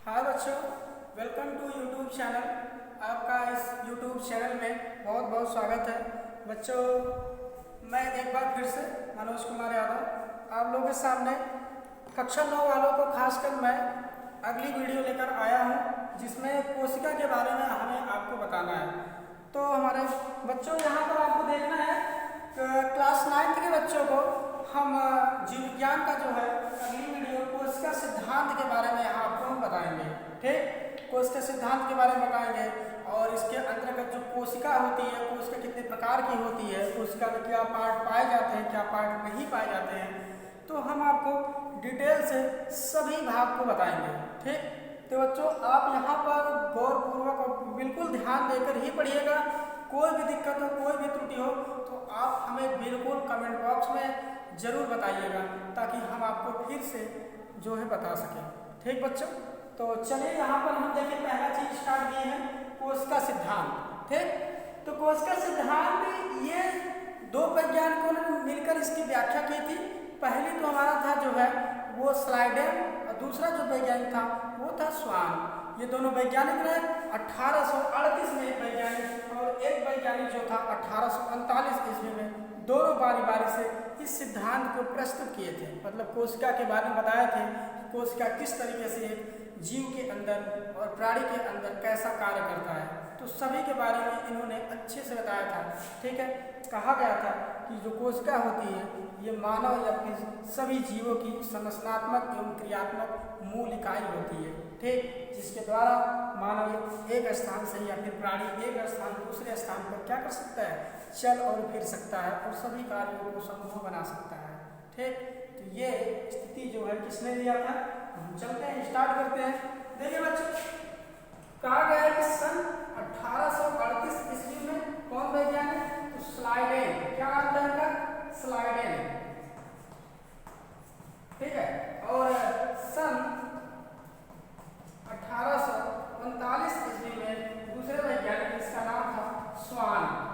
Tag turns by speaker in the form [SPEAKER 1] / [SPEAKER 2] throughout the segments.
[SPEAKER 1] हाय बच्चों, welcome to YouTube channel. आपका इस यूट्यूब चैनल में बहुत बहुत स्वागत है। बच्चों, मैं एक बार फिर से मनोज कुमार यादव आप लोगों के सामने कक्षा 9 वालों को खासकर मैं अगली वीडियो लेकर आया हूं, जिसमें कोशिका के बारे में हमें आपको बताना है। तो हमारे बच्चों, यहाँ पर आपको देखना है क्लास 9 के बच्चों को हम जीव विज्ञान का जो है अगली वीडियो कोशिका सिद्धांत के बारे में यहाँ आपको हम बताएंगे। ठीक, कोशिका सिद्धांत के बारे में बताएंगे और इसके अंतर्गत जो कोशिका होती है, कोशिका कितने प्रकार की होती है, कोशिका में क्या पार्ट पाए जाते हैं, क्या पार्ट नहीं पाए जाते हैं, तो हम आपको डिटेल से सभी भाग को बताएंगे। ठीक, तो बच्चों आप यहाँ पर गौरपूर्वक और बिल्कुल ध्यान देकर ही पढ़िएगा। कोई भी दिक्कत हो, कोई भी त्रुटि हो तो आप हमें बिल्कुल कमेंट बॉक्स में जरूर बताइएगा, ताकि हम आपको फिर से जो है बता सकें। ठीक बच्चों, तो चलिए यहाँ पर हम देखिए पहला चीज स्टार्ट किए हैं कोशिका सिद्धांत। ठीक, तो कोशिका सिद्धांत ये दो वैज्ञानिकों ने मिलकर इसकी व्याख्या की थी। पहली तो हमारा था जो है वो स्लाइडेन और दूसरा जो वैज्ञानिक था वो था स्वान। ये दोनों वैज्ञानिक ने 1838 में एक वैज्ञानिक और एक वैज्ञानिक जो था 1839 ईस्वी में दोनों बारी बारी से इस सिद्धांत को प्रस्तुत किए थे। मतलब कोशिका के बारे में बताए थे कि कोशिका किस तरीके से एक जीव के अंदर और प्राणी के अंदर कैसा कार्य करता है, तो सभी के बारे में इन्होंने अच्छे से बताया था। ठीक है, कहा गया था कि जो कोशिका होती है ये मानव या फिर सभी जीवों की संरचनात्मक एवं क्रियात्मक मूल इकाई होती है। ठीक, जिसके द्वारा मानव एक स्थान से या फिर प्राणी एक स्थान दूसरे स्थान पर क्या कर सकता है, चल और फिर सकता है और सभी कार्यों को संभव बना सकता है। ठीक, तो ये स्थिति जो है किसने दिया था, हम चलते हैं स्टार्ट करते हैं। देखिए बच्चों, कहा गया है कि सन 1838 ईस्वी में कौन वैज्ञानिक, तो स्लाइडेन। क्या नाम था इनका, स्लाइडेन। ठीक है, और सन 1839 ईस्वी में दूसरे वैज्ञानिक, इसका नाम था स्वान।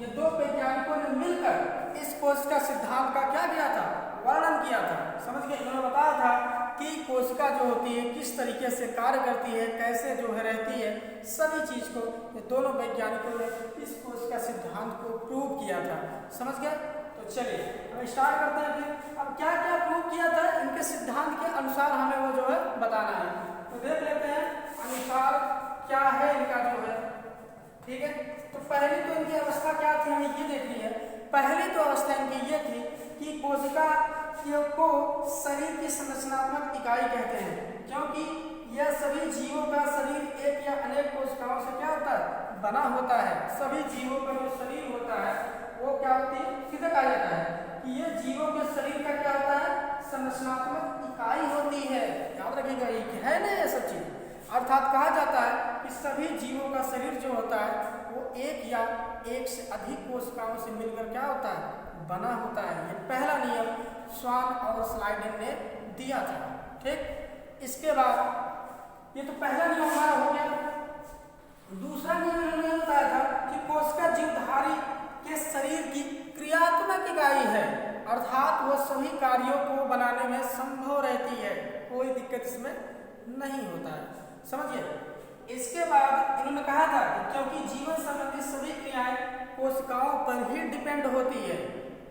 [SPEAKER 1] ये दो वैज्ञानिकों ने मिलकर इस कोशिका सिद्धांत का क्या किया था, वर्णन किया था। समझ गए, इन्होंने बताया था कि कोशिका जो होती है किस तरीके से कार्य करती है, कैसे जो है रहती है, सभी चीज को ये दोनों वैज्ञानिकों ने इस कोशिका सिद्धांत को प्रूव किया था। समझ गए, तो चलिए अब स्टार्ट करते हैं। फिर अब क्या क्या प्रूव किया था, इनके सिद्धांत के अनुसार हमें वो जो है बताना है। तो देख लेते हैं अनुसार क्या है इनका जो है। ठीक है, तो पहली तो इनकी अवस्था क्या थी, हमें ये देखनी है। पहली तो अवस्था इनकी ये थी कि कोशिका को शरीर की संरचनात्मक इकाई कहते हैं, क्योंकि यह सभी जीवों का शरीर एक या अनेक कोशिकाओं से क्या होता है, बना होता है। सभी जीवों का जो शरीर होता है वो क्या होती है, किसे कहा जाता है कि ये जीवों के शरीर का क्या होता है, संरचनात्मक इकाई होती है। याद रखिएगा, ये है ना ये सब चीज। अर्थात कहा जाता है कि सभी जीवों का शरीर जो होता है वो एक या एक से अधिक कोशिकाओं से मिलकर क्या होता है, बना होता है। ये पहला नियम स्वान और स्लाइडेन ने दिया था। ठीक, इसके बाद ये तो पहला नियम हमारा हो गया। दूसरा नियम इन्होंने बताया था कि कोशिका जीवधारी के शरीर की क्रियात्मक इकाई है, अर्थात वह सभी कार्यों को बनाने में संभव रहती है, कोई दिक्कत इसमें नहीं होता है। समझिए, इसके बाद इन्होंने कहा था कि क्योंकि जीवन संबंधी सभी क्रियाएं कोशिकाओं पर ही डिपेंड होती है।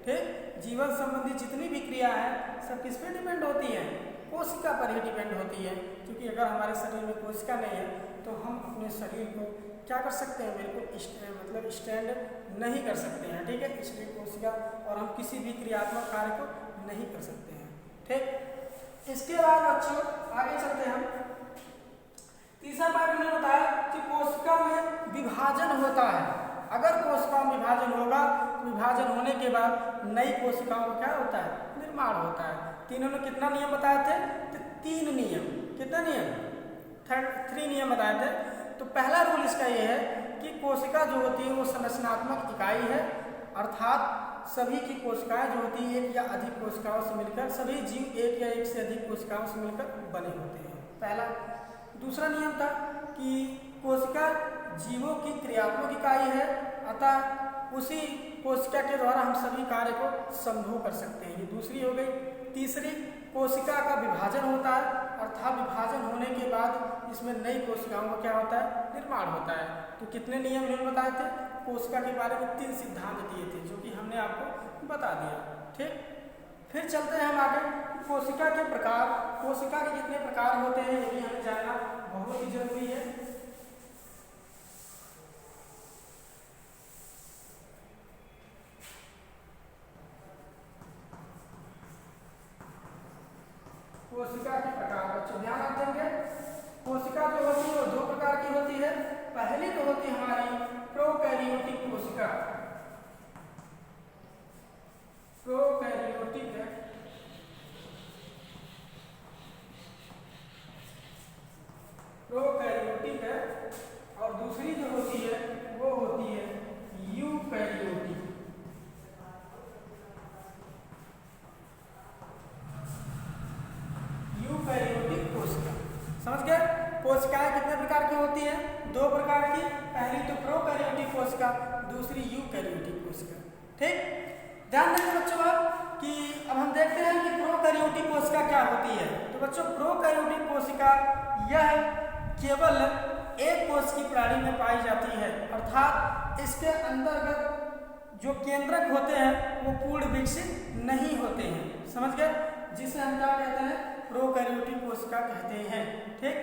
[SPEAKER 1] ठीक, जीवन संबंधी जितनी भी क्रिया है सब किस पे डिपेंड होती है, कोशिका पर ही डिपेंड होती है। क्योंकि अगर हमारे शरीर में कोशिका नहीं है तो हम अपने शरीर को क्या कर सकते हैं, बिल्कुल स्टैंड नहीं कर सकते हैं। ठीक है, इसलिए कोशिका और हम किसी भी क्रियात्मक कार्य को नहीं कर सकते हैं। ठीक, इसके बाद बच्चों आगे चलते हैं हम। तीसरा पार्ट उन्होंने बताया कि कोशिका में विभाजन होता है। अगर कोशिकाओं में विभाजन होगा तो विभाजन होने के बाद नई कोशिकाओं का क्या होता है, निर्माण होता है। तो इन्होंने कितना नियम बताए थे, तो 3 नियम। कितना नियम, 3 नियम बताए थे। तो पहला रूल इसका ये है कि कोशिका जो होती है वो संरचनात्मक इकाई है, अर्थात सभी की कोशिकाएं जो होती है एक या अधिक कोशिकाओं से मिलकर, सभी जीव एक या एक से अधिक कोशिकाओं से मिलकर बने होते हैं, पहला। दूसरा नियम था कि कोशिका जीवों की क्रियात्मक इकाई है, अतः उसी कोशिका के द्वारा हम सभी कार्य को संभव कर सकते हैं। ये दूसरी हो गई। तीसरी कोशिका का विभाजन होता है, अर्थात विभाजन होने के बाद इसमें नई कोशिकाओं का क्या होता है, निर्माण होता है। तो कितने नियम इन्होंने बताए थे, कोशिका के बारे में 3 सिद्धांत दिए थे जो कि हमने आपको बता दिया। ठीक, फिर चलते हैं हम आगे। कोशिका के प्रकार, कोशिका के कितने प्रकार होते हैं ये भी हमें जानना बहुत ही जरूरी है। कोशिका के प्रकार बच्चों ध्यान रख देंगे। कोशिका जो होती है वो 2 प्रकार की होती है। पहली तो होती है हमारी प्रोकैरियोटिक कोशिका, प्रोकैरियोटिक है, प्रोकैरियोटिक है, और दूसरी जो होती है वो होती है यूकैरियोटिक। यूकैरियोटिक कोशिका, समझ गए। कोशिकाएं कितने प्रकार की होती है, 2 प्रकार की। पहली तो प्रोकैरियोटिक कोशिका, दूसरी यूकैरियोटिक कोशिका। ठीक, ध्यान देंगे बच्चों आप कि अब हम देखते हैं कि प्रोकैरियोटिक कोशिका क्या होती है। तो बच्चों प्रोकैरियोटिक कोशिका यह केवल एक कोश की प्रणाली में पाई जाती है, अर्थात इसके अंतर्गत जो केंद्रक होते हैं वो पूर्ण विकसित नहीं होते हैं, समझ गए, जिसे हम क्या कहते हैं, प्रोकैरियोटिक कोशिका कहते हैं। ठीक,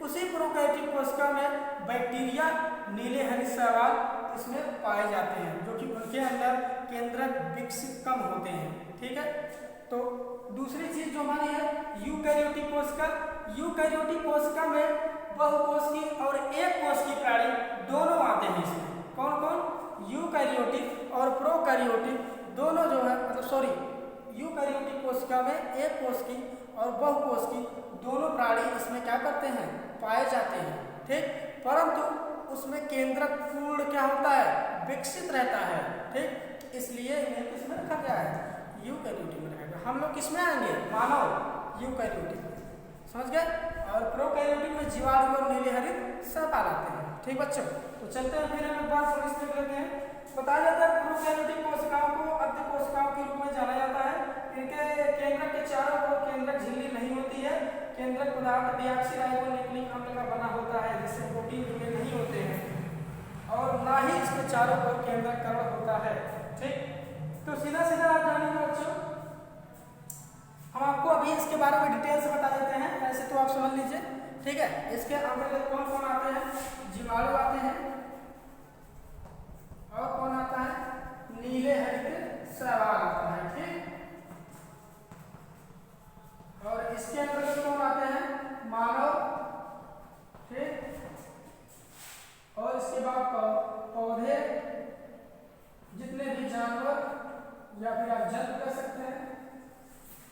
[SPEAKER 1] उसी प्रोकैरियोटिक कोशिका में बैक्टीरिया, नीले हरित शैवाल इसमें पाए जाते हैं जो कि उनके अंदर केंद्रक विकसित कम होते हैं। ठीक है, तो दूसरी चीज जो हमारी है यूकैरियोटिक कोशिका, यूकैरियोटिक कोशिका में बहुकोश की और एक कोश की प्राणी दोनों आते हैं इसमें। कौन कौन, यूकैरियोटिक और प्रोकैरियोटिक दोनों जो है, मतलब सॉरी, यूकैरियोटिक कोशिका में एक कोश की और बहुकोश की दोनों प्राणी इसमें क्या करते हैं, पाए जाते हैं। ठीक, परंतु उसमें केंद्रक पूर्ण क्या होता है, विकसित रहता है। ठीक, इसलिए इन्हें किसमें रखा गया है, यूकैरियोटिक में रखा गया। हम लोग किसमें आएंगे, मानव, यूकैरियोटिक, समझ गए। और प्रोकैरियोटिक में जीवाणु और नीले हरित शैवाल आते हैं। ठीक बच्चों, तो चलते हैं फिर हम एक बार थोड़ी सी देख लेते हैं। बताया जाता है प्रोकैरियोटिक कोशिकाओं को अर्ध कोशिकाओं के रूप में जाना जाता है। इनके केंद्रक के चारों ओर केंद्रक झिल्ली नहीं होती है। केंद्रक पदार्थ डीऑक्सीराइबोन्यूक्लिक अम्ल का बना होता है जिससे प्रोटीन जुड़े नहीं होते हैं, और ना ही इसके चारों ओर केंद्रककरण होता है। ठीक, तो सीधा सीधा आप जानेंगे बच्चों, हम आपको अभी इसके बारे में डिटेल से बता देते हैं, ऐसे तो आप समझ लीजिए। ठीक है, इसके अंतर्गत कौन कौन आते हैं, जीवाणु आते हैं, और कौन आता है, नीले हरित शैवाल आता है। ठीक, और इसके अंतर्गत कौन आते हैं, मानव। ठीक, और इसके बाद पौधे, जितने भी जानवर या फिर आप जंतु कह सकते हैं,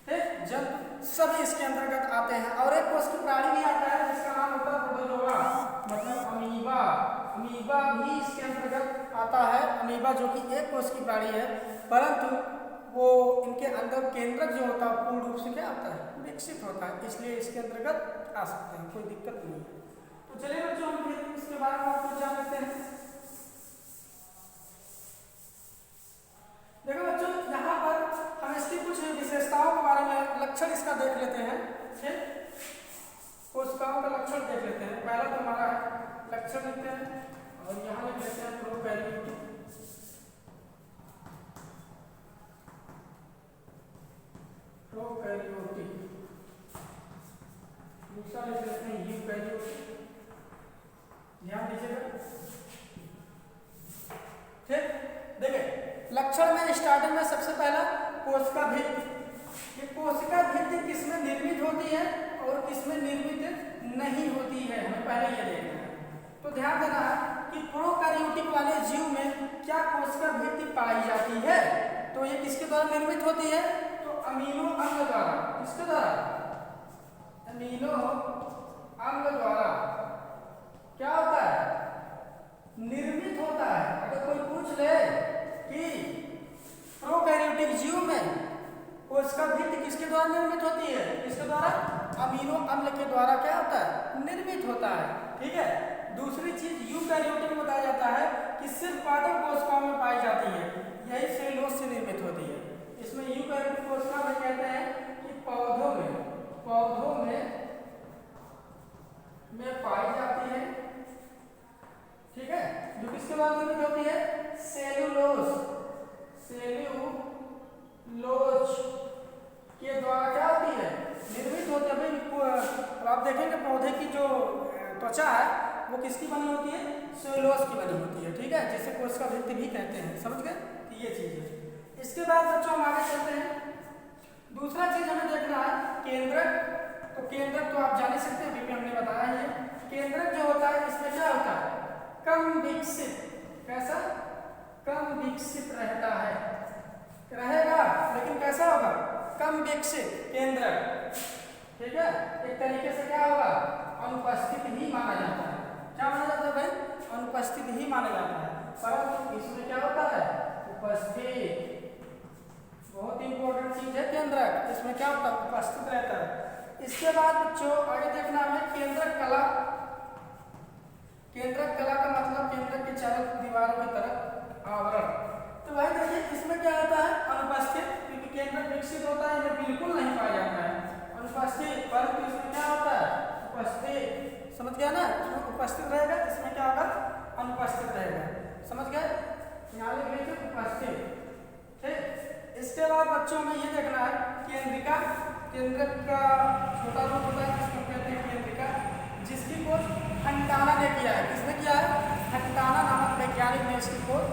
[SPEAKER 1] ठीक, जंतु सभी इसके अंतर्गत आते हैं। और एक कोश की प्राणी भी आता है जिसका नाम होता है प्रोटोजोआ, मतलब अमीबा। अमीबा भी इसके अंतर्गत आता है। अमीबा जो कि एक कोश की प्राणी है, परंतु वो इनके अंदर केंद्रक जो होता है पूर्ण रूप से क्या आता है, विकसित होता है, इसलिए इसके अंतर्गत आ सकते हैं, कोई दिक्कत नहीं है। तो चलिए बच्चों हम फिर इसके बारे में आपको जान लेते हैं। देखो बच्चों, यहाँ पर हम इसकी कुछ विशेषताओं के बारे में, लक्षण इसका देख लेते हैं। ठीक, कोशिकाओं का लक्षण देख लेते हैं। पहला तो हमारा लक्षण लिखते हैं और यहाँ लिख लेते हैं प्रोकैरियोटिक, प्रोकैरियोटिक। दूसरा लिख लेते हैं यूकैरियोटिक, ध्यान दीजिएगा। ठीक, देखिए लक्षण में स्टार्टिंग में सबसे पहला कोशिका भित्ति। ये कोशिका भित्ति किसमें निर्मित होती है और किसमें निर्मित नहीं होती है, हमें पहले ये देखना है। तो ध्यान देना है कि प्रोकैरियोटिक वाले जीव में क्या कोशिका भित्ति पाई जाती है, तो ये किसके द्वारा निर्मित होती है, तो अमीनो अम्ल द्वारा। किसके द्वारा, अमीनो अम्ल द्वारा क्या होता है, निर्मित होता है। अगर कोई पूछ ले कि प्रोकैरियोटिक जीव में कोशिका भित्ति किसके द्वारा निर्मित होती है, किसके द्वारा, अमीनो अम्ल के द्वारा क्या होता है, निर्मित होता है। ठीक है, दूसरी चीज यूकैरियोटिक में बताया जाता है कि सिर्फ पादप कोशिकाओं में पाई जाती है, यही सेलुलोज से निर्मित होती है। इसमें यूकैरियोटिक कोशिका में कहते हैं कि पौधों में पाई जाती है, ठीक है, जो किसके द्वारा निर्मित होती है? सेल्यूलोज के द्वारा क्या होती है? निर्मित होती है। अब आप देखेंगे पौधे की जो त्वचा है वो किसकी बनी होती है? सेल्यूलोज की बनी होती है, ठीक है, जिसे कोशिका भित्ति भी कहते हैं। समझ गए? तो ये चीज है। इसके बाद बच्चों हम आगे चलते हैं। दूसरा चीज हमें देखना है केंद्रक। तो केंद्रक तो आप जान ही सकते हैं, अभी भी हमने बताया है। केंद्रक जो होता है इसमें क्या होता है? कम विकसित। कैसा? कम विकसित रहता है, रहेगा, लेकिन कैसा होगा? कम विकसित केंद्रक, ठीक है। एक तरीके से क्या होगा? अनुपस्थित ही माना जाता है। क्या माना जाता है भाई? अनुपस्थित ही माना जाता है, परंतु इसमें क्या होता है? उपस्थित। बहुत इंपॉर्टेंट चीज है केंद्रक। इसमें क्या होता है? उपस्थित रहता है। इसके बाद बच्चों आगे देखना हमें केंद्रक कला। केंद्रक कला का मतलब केंद्रक के चारों दीवारों की तरफ आवरण। तो भाई देखिए इसमें क्या होता है? अनुपस्थित, क्योंकि केंद्रक विकसित होता है, इन्हें बिल्कुल नहीं पाया जाता है अनुपस्थित, परंतु इसमें क्या होता है? उपस्थित। समझ गया ना? इसमें उपस्थित रहेगा, इसमें क्या होगा? अनुपस्थित रहेगा। समझ गए? यहाँ लिख लीजिए उपस्थित, ठीक। इसके बाद बच्चों में ये देखना है केंद्रिका। केंद्रक का छोटा रूप होता है जिसको कहते हैं केंद्रिका, जिसकी खोज हंटाना ने किया है। किसने किया है? हंटाना नामक वैज्ञानिक ने इसकी खोज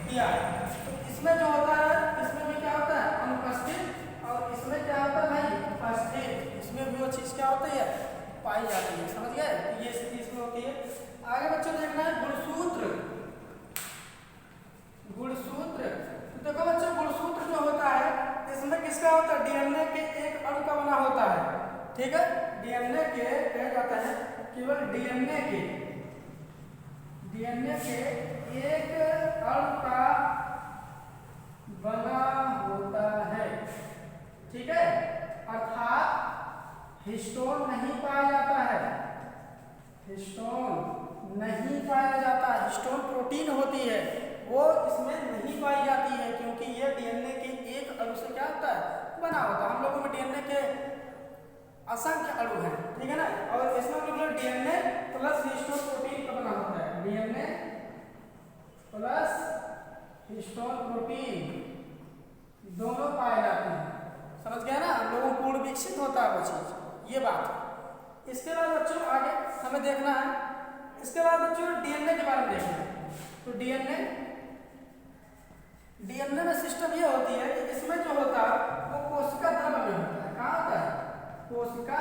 [SPEAKER 1] किया है। तो इसमें जो होता है, इसमें भी क्या होता है? अनुपस्थित, और इसमें क्या होता है भाई? उपस्थित। इसमें भी वो चीज क्या होती है? पाई जाती है। समझ गए? ये स्थिति इसमें होती है। आगे बच्चों देखना है गुणसूत्र। तो देखो बच्चों गुणसूत्र जो होता है इसमें किसका होता है? डीएनए के एक अणु का बना होता है, ठीक है। डीएनए के कहा जाता है केवल डीएनए के एक अणु का बना होता है, ठीक है। अर्थात हिस्टोन नहीं पाया जाता है। हिस्टोन प्रोटीन होती है, वो इसमें नहीं पाई जाती है, क्योंकि ये डीएनए के एक अणु से क्या होता है? बना होता है। हम लोगों में डीएनए के असंख्य अणु हैं, ठीक है ना। और इसमें मतलब डीएनए प्लस हिस्टोन प्रोटीन का बना होता है। डीएनए प्लस हिस्टोन प्रोटीन दोनों पाए जाते हैं। समझ गया ना? हम लोगों को पूर्ण विकसित होता है वो चीज, ये बात। इसके बाद बच्चों आगे हमें देखना है, इसके बाद बच्चों डीएनए के बारे में देखना है। तो डीएनए में सिस्टम ये होती है कि इसमें जो होता है वो कोशिका द्रव में होता है। कहाँ होता है? कोशिका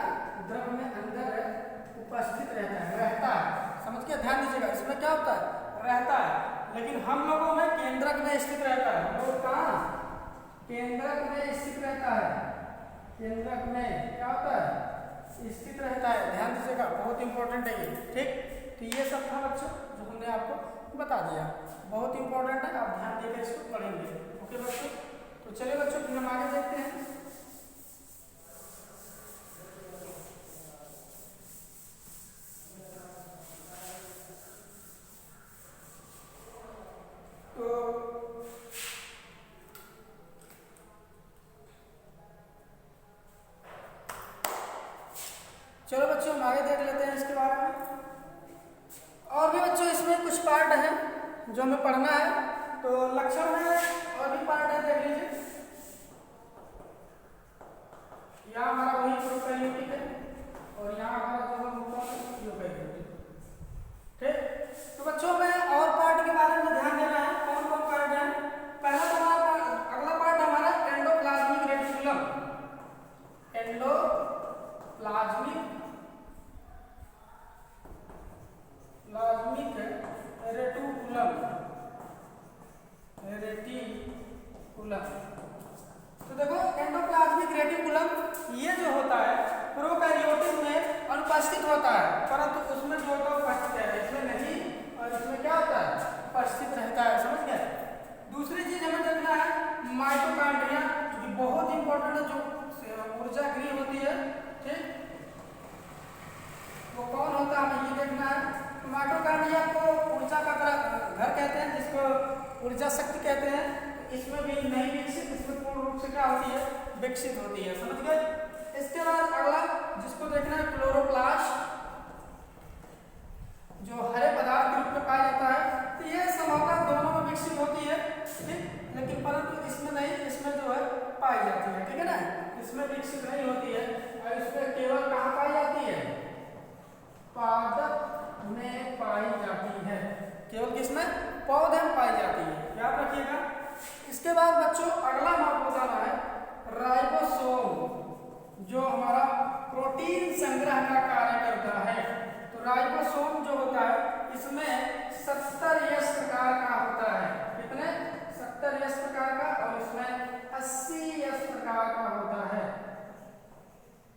[SPEAKER 1] द्रव में अंदर उपस्थित रहता है। समझ के ध्यान दीजिएगा, इसमें क्या होता है? रहता है। लेकिन हम लोगों में केंद्रक में स्थित रहता है। हम लोग कहाँ? केंद्रक में स्थित रहता है। केंद्रक में क्या होता है? स्थित रहता है। ध्यान दीजिएगा, बहुत इंपॉर्टेंट है ये, ठीक। तो ये सब था बच्चों जो हमने आपको बता दिया, बहुत इंपॉर्टेंट है, आप ध्यान देकर इसको पढ़ेंगे। ओके बच्चों, तो चलिए बच्चों फिर हम आगे देखते हैं। तो चलो बच्चों हम आगे देख लेते हैं इसके बारे में। और भी बच्चों इसमें कुछ पार्ट हैं जो हमें पढ़ना है, तो लक्षण में और भी पार्ट है, देख लीजिए। यहाँ हमारा वही प्रोकैरियोटिक है और यहाँ हमारा जो यूकैरियोटिक, ठीक। तो बच्चों में और पार्ट के बारे में ध्यान देना है। कौन कौन पार्ट है? पहला तो हमारा अगला पार्ट हमारा एंडोप्लाज्मिक रेटिकुलम। Endoplasmic reticulum. तो देखो एंडोप्लाज्मिक रेटिकुलम ये जो होता है प्रोकैरियोटिक में अनुपस्थित होता है, परंतु उसमें जो होता है उपस्थित है, इसमें नहीं, और इसमें क्या होता है? उपस्थित रहता है। समझ गए? दूसरी चीज हमें देखना है माइटोकॉन्ड्रिया, जो कि बहुत इंपॉर्टेंट है, जो ऊर्जा गृह होती है, ठीक। वो कौन होता है हमें ये देखना है। माइटोकॉन्ड्रिया को ऊर्जा का घर कहते हैं, जिसको ऊर्जा शक्ति कहते हैं। इसमें भी नहीं विकसित, इसमें पूर्ण रूप से क्या होती है? विकसित होती है। समझ गए? इसके बाद अगला जिसको देखना है क्लोरोप्लास्ट, जो हरे पदार्थ के रूप में पाया जाता है। तो ये संभवतः दोनों में विकसित होती है, ठीक, लेकिन परंतु इसमें नहीं, इसमें जो है पाई जाती है, ठीक है ना, इसमें विकसित नहीं होती है और इसमें केवल कहाँ पाई जाती है, पादप में पाई जाती है, केवल किसमें, पौधे में पाई जाती है, याद रखिएगा। इसके बाद बच्चों अगला नाम बताना है राइबोसोम, जो हमारा प्रोटीन संग्रह का कार्य करता है। तो राइबोसोम जो होता है इसमें 70 यस प्रकार का होता है, कितने, 70 यस प्रकार का, और इसमें 80 यस प्रकार का होता है।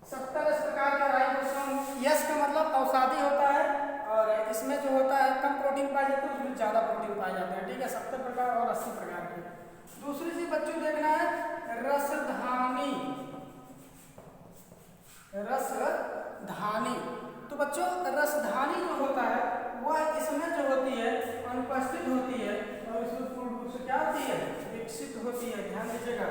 [SPEAKER 1] 70 यस प्रकार का राइबोसोम, यस का मतलब औषधि होता है, और इसमें जो होता है कम प्रोटीन पाए जाते हैं, उसमें ज्यादा प्रोटीन पाए जाते हैं, ठीक है, 70 प्रकार और 80 प्रकार के। दूसरी चीज बच्चों देखना है रसधानी, रसधानी। तो बच्चों रसधानी जो होता है वह इसमें जो होती है अनुपस्थित होती है, और इसमें पूर्ण रूप से क्या होती है, विकसित होती है। ध्यान दीजिएगा,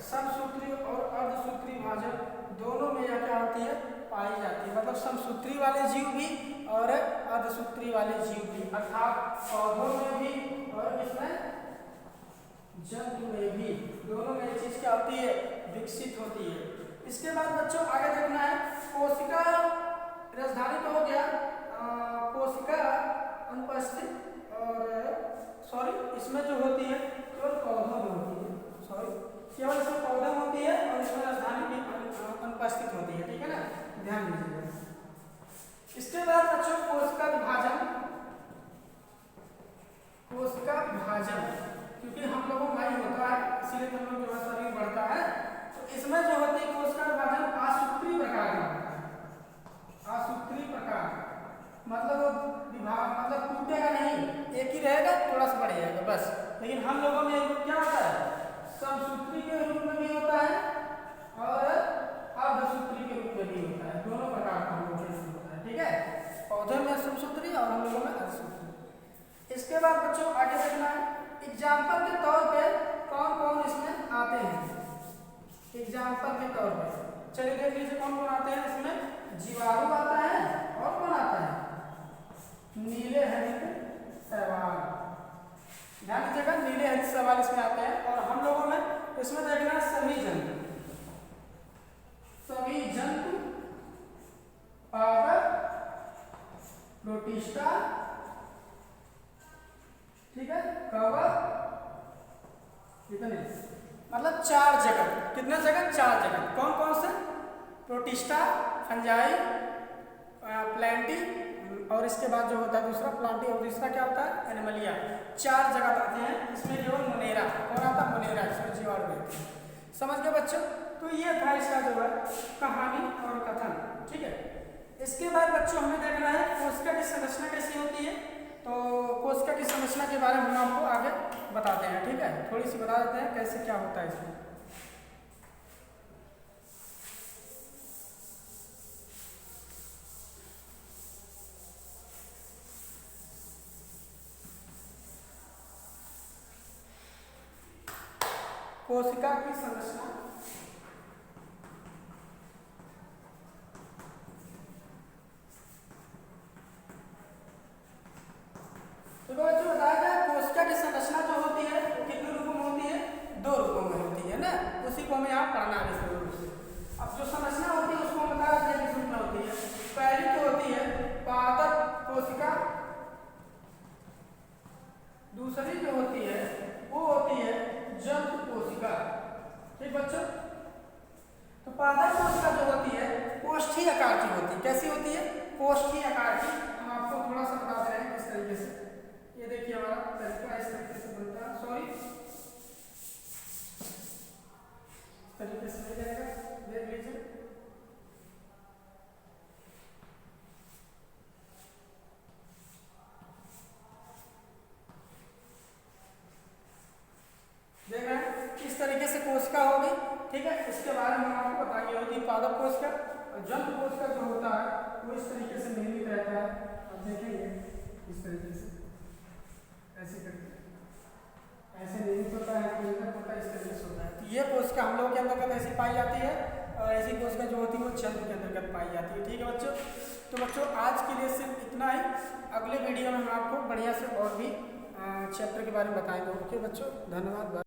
[SPEAKER 1] समसूत्री और अर्धसूत्री भाजन दोनों में यह क्या होती है, पाई जाती है, मतलब समसूत्री वाले जीव भी और अर्धसूत्री वाले जीव भी, अर्थात पौधों में भी और इसमें जंतु में भी, दोनों में ये चीज क्या होती है, विकसित होती है। इसके बाद बच्चों आगे देखना है कोशिका, राजधानी तो हो गया, कोशिका अनुपस्थित, और सॉरी इसमें जो होती है केवल पौधों में होती है, सॉरी केवल इसमें पौधों में होती है और इसमें राजधानी भी अनुपस्थित होती है, ठीक है ना, ध्यान दीजिएगा। इसके बाद बच्चों कोशिका विभाजन, कोशिका विभाजन, क्योंकि हम लोगों में ही होता है इसीलिए हम लोग जो है शरीर बढ़ता है, तो इसमें जो होती है कोशिका विभाजन आसूत्री प्रकार का होता है, आसूत्री प्रकार, मतलब विभाग, मतलब टूटेगा नहीं, एक ही रहेगा, थोड़ा सा बढ़ जाएगा बस। लेकिन हम लोगों में एक क्या होता है, समसूत्री के रूप में भी होता है और अर्धसूत्री के रूप में भी होता है, दोनों प्रकार का हम लोगों में होता है, ठीक है, पौधे में समसूत्री और हम लोगों में अर्धसूत्री। इसके बाद बच्चों आगे देखना है एग्जाम्पल के तौर पे कौन कौन इसमें आते हैं, एग्जाम्पल के तौर पे चलिए देख लीजिए कौन कौन आते हैं इसमें। जीवाणु आता है, और कौन आता है, नीले हरित शैवाल, ध्यान दीजिएगा, नीले हरित शैवाल इसमें आते हैं। और हम लोगों में इसमें देखना सभी जंतु, सभी जंतु, पादप, प्रोटिस्टा, ठीक है, कवक, कितने, मतलब 4 जगत, कितने जगत, 4 जगत, कौन कौन से, प्रोटिस्टा, फंजाई, प्लांटी, और इसके बाद जो होता है दूसरा प्लांटी, और तीसरा क्या होता है, एनिमलिया, 4 जगत आते हैं। इसमें केवल मुनेरा, कौन आता है, मुनेरा, इसमें जीवाणु रहते हैं। समझ गए बच्चों, तो ये था इसका जो है कहानी और कथन, ठीक है। इसके बाद बच्चों हमें देखना है कोशिका की संरचना कैसी होती है, तो कोशिका की संरचना के बारे में हम आपको आगे बताते हैं, ठीक है, थोड़ी सी बता देते हैं कैसे क्या होता है इसमें। कोशिका की संरचना, तो बच्चों बताया जाए कोशिका की संरचना जो होती है वो कितने रूपों में होती है, 2 रूपों में होती है ना, उसी को हमें यहाँ पढ़ना है इसके रूप से। अब जो संरचना होती है उसको हम बताया जाए किस रूप में होती है। पहली तो होती है पादप कोशिका, दूसरी जो होती है वो होती है जंतु कोशिका, ठीक बच्चों। तो पादप कोशिका जो होती है कोष्ठीय आकार की होती है, कैसी होती है, कोष्ठीय आकार की। हम आपको थोड़ा सा बता दे रहे हैं किस तरीके से, ये देखिए हमारा तरीका इस तरीके से बनता है, सॉरी तरीके से हो जाएगा, देख लीजिए। देख रहे हैं इस तरीके से कोशिका होगी, ठीक है। इसके बारे में हम आपको बताएंगे, होती है पादप कोशिका, और जंतु कोशिका जो होता है वो इस तरीके से निर्मित रहता है। आप देखेंगे इस तरीके से, ऐसे करके ऐसे निर्मित होता है, होता है, इस तरीके से होता है। तो ये कोशिका हम लोगों के अंतर्गत ऐसी पाई जाती है। और ऐसी कोशिका जो होती है वो छंद के अंतर्गत पाई जाती है। ठीक है बच्चों, तो बच्चों आज के लिए सिर्फ इतना ही। अगले वीडियो में हम आपको बढ़िया से और भी चैप्टर के बारे में बताएंगे। ओके बच्चों, धन्यवाद।